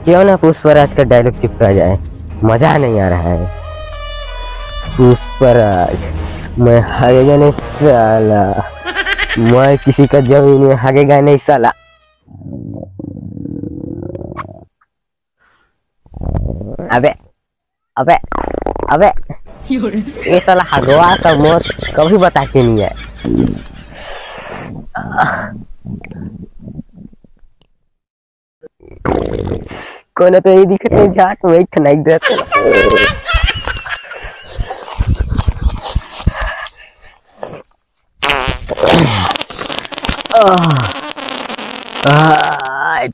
क्यों ना पुष्पराज का डायलॉग चिपका जाए, मजा नहीं आ रहा है। पुष्पराज मैं हागेगा नहीं साला, मैं किसी का जमीन में हागेगा नहीं साला। अबे अबे अबे ये साला हगवा सब मौत कभी बता के नहीं है। कोने तो ये दिखते जाट वेट नहीं देते।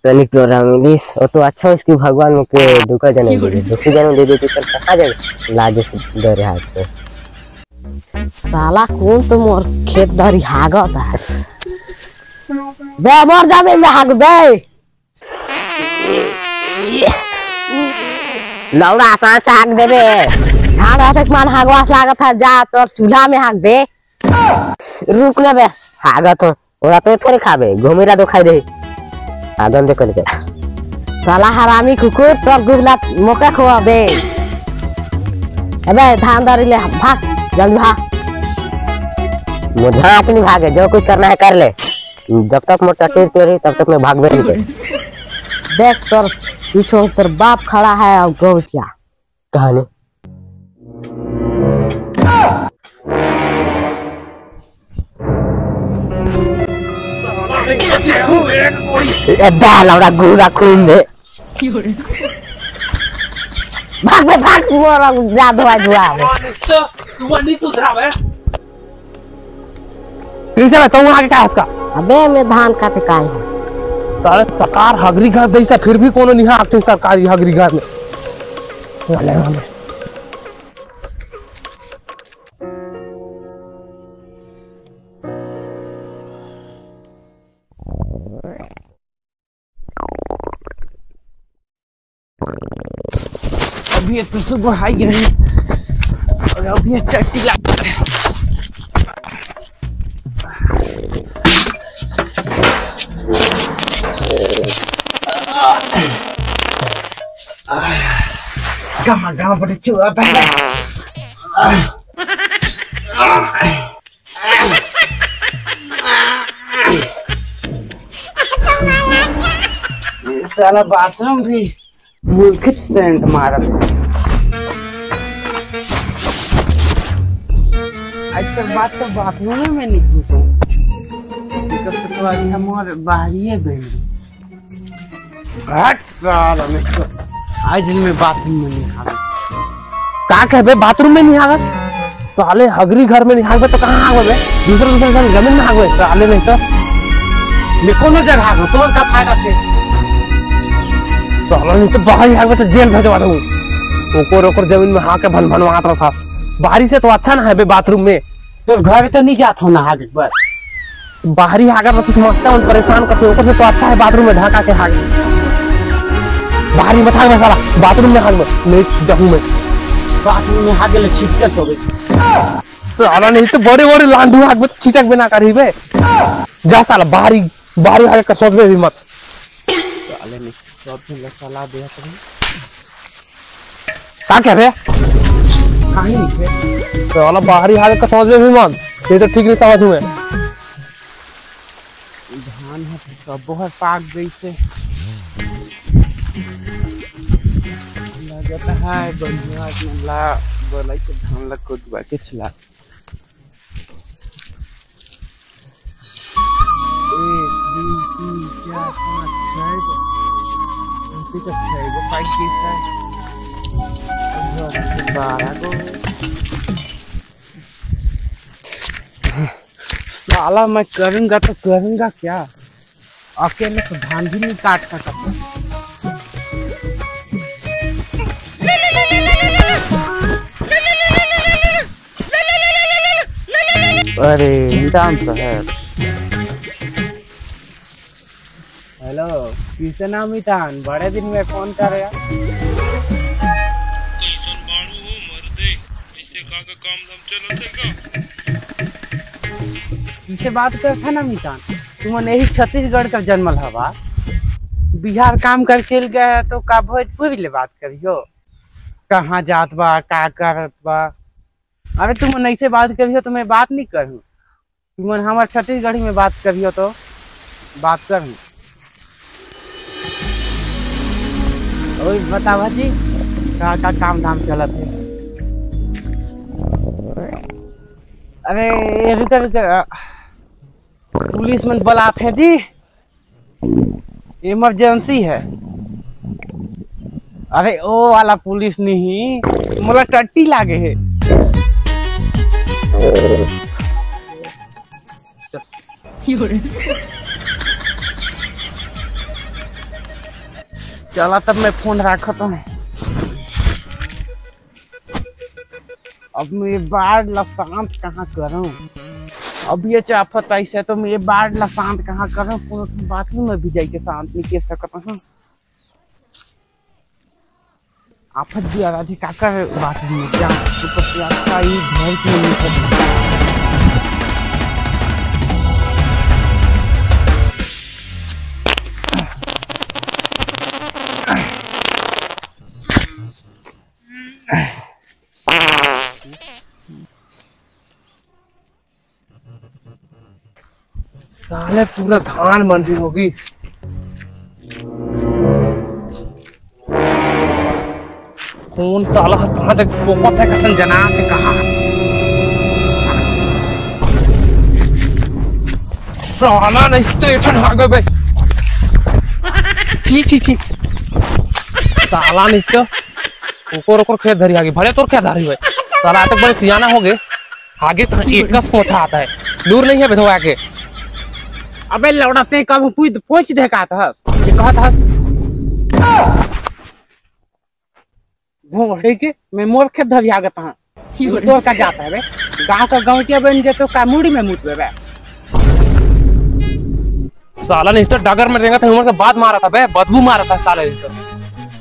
तो निकलो मिलिस और तो अच्छा इसकी भगवान के दुखा जाने दे, दुखी जाने दे देती सर कहाँ जाए लाजे से डरे हाथ पे। साला कौन तो मोर खेत धरी हागत है बे, मर जाबे में हाग बे। लौड़ा आसान से हाग देबे, झाड़ हाथ के मान हागवा लागत है, जा तोर चूल्हा में हाग बे। रुक ना बे, हागत हो ओरा तो थोड़े खाबे, घुमेरा तो खाई दे आदम दे करके। साला हरामी कुकुर तोर गुगला मौका खोआ बे। अबे धान दारी ले भाग, जल्दी भाग। मुझे अपनी भागे, जो कुछ करना है कर ले, जब तक मोर चटीर पे रही तब तक मैं भाग नहीं। देख तोर पीछे तोर बाप खड़ा है और गौ क्या कहानी। लौड़ा गुड़ा खून में भाग बे भाग, मोरा जा धोआ धोआ कैसे मैं तो वहां के क्या उसका। अबे मैं धान काटे का है साले सरकार हगरी घर दैसा फिर भी कोनो निहा आते सरकारी हगरी घर में वाले वाले। अभी तो सुबह हाई गई और अभी टैक्सी लग रहा है। कहाँ पर चूहा पहले साला बाथरूम भी मुल्क सेंट मारा। अक्सर बात तो बाथरूम में नहीं घुसूं, तो हमारे बाहरी बैठ साला में आज में बाथरूम में नहीं हागत। का कहबे बाथरूम में नहीं हागत, साले हगरी घर में नहीं हागबे तो कहाँ हागबे, दूसरे जमीन में हागबे साले। नहीं तो मैं कोनो जगह हागो तुम्हारा का फायदा थे साला। नहीं तो बाहर हागबे तो जेल भेजवा दूं। ओकर जमीन में हाके भन भनवात रखा, बाहरी से तो अच्छा ना है बे बाथरूम में। तो घर तो नहीं जात हो ना हागे, बस बाहरी हागर तो समझता हूँ परेशान करते, ऊपर से तो अच्छा है बाथरूम में ढका के हागे। बाहरी मत हाग साला, बाथरूम में हाग नहीं जाऊं मैं, बाथरूम में हागे ले छिटक हो गई साला। नहीं तो बड़े बड़े लांडू हाग में छिटक बिना करी बे, जा साला बाहरी बाहरी हागे का सोच भी मत साले। नहीं सोच में सलाह दे का कह रहे कहीं नहीं साला, बाहरी हागे का सोच भी मत, ये तो ठीक नहीं समझ में। धान है तो बहुत पाक गई से लगता है बढ़िया ला बोलाई के धान लग को दुआ के छिला। 1 2 3 4 5 6 ऐसे का 6 गो पाइप दिखता है, 12 गो साला। मैं करूंगा तो करूंगा क्या, अकेले तो धान भी नहीं काट सकता। अरे ईरान साहब, हेलो किसे नाम ईरान, बड़े दिन में फोन कर रहा। किसे बात करता ना मीतान, तुमने यही छत्तीसगढ़ का जन्मल हवा, बिहार काम कर चल गया है तो का भोजपुरी ले बात करियो। कहाँ जात बा का करत बा। अरे तुम ऐसे बात करियो तो मैं बात नहीं करूँ। तुम हमारे छत्तीसगढ़ी में बात करियो तो बात करूँ। और बता भाजी का काम धाम चलत है। अरे पुलिस में बुलाते हैं जी, इमरजेंसी है। अरे ओ वाला पुलिस नहीं, मोला टट्टी लागे है। चला तब मैं फोन रखता हूँ। अब मैं बाढ़ ला शांत कहाँ करूँ। अब ये चाफत ऐसे तो मैं बाढ़ ला शांत कहाँ करूँ। बाथरूम में भी जाके शांत नहीं कर सकता हूँ। आफत भी आ रही काका बाथरूम में जा घर की नहीं। साले पूरा धान मंडी होगी। कौन साला कहाँ तक पोपट है कसन जना से कहा। साला नहीं स्टेशन आ गए बे। ची साला नहीं तो ऊपर खेत धरी आगे भले तोर क्या धरी हुए। साला तक बड़े सियाना हो गए। आगे तो एक कस मोटा आता है, दूर नहीं है बेधवा के। अबे लौड़ा ते कब पूछ दे का था ये कहा था घोड़े के मैं मोर खेत धरी आगत हां। तो का जाता है बे गांव का गांवटिया बन जे तो का मुड़ी में मुतबे बे। साला नहीं तो डगर में रहेगा था उमर से बात मारा था बे, बदबू मारा था साला नहीं तो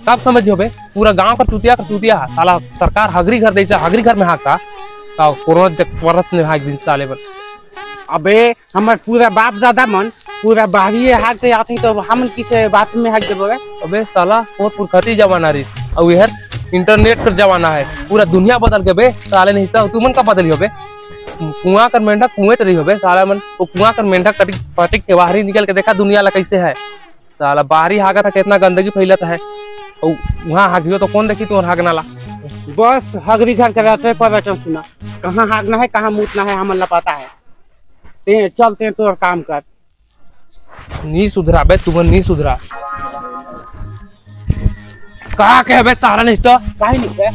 कब समझियो बे। पूरा गांव का टूटिया साला सरकार हगरी घर देसा हगरी घर में हाका का कोरोना परत ने हाक दिन साले पर। अबे हमार पूरा बाप दादा मन पूरा बाहरी हाथ से आते तो हम किसे बात में हाक देबो बे। अबे साला बहुत पुरखती जमाना रही और यह इंटरनेट का जमाना है। पूरा दुनिया बदल के बे साले नहीं तो तुमन का बदलियो बे। कुआं कर मेंढक कुएं रही हो बे साला मन। तो कुआं कर मेंढक पटिक के बाहरी निकल के देखा दुनिया ला कैसे है। साला बाहरी हागा था कितना गंदगी फैलता है और वहाँ हागियो तो कौन देखी तू हागना ला। बस हगरी घर के रहते प्रवचन सुना कहाँ हागना है कहाँ मुतना है हमें पता है। ते चलते तो काम कर। नहीं सुधरा बे तुम नहीं सुधरा। कहा कह बे साला नहीं तो काहे नहीं बे।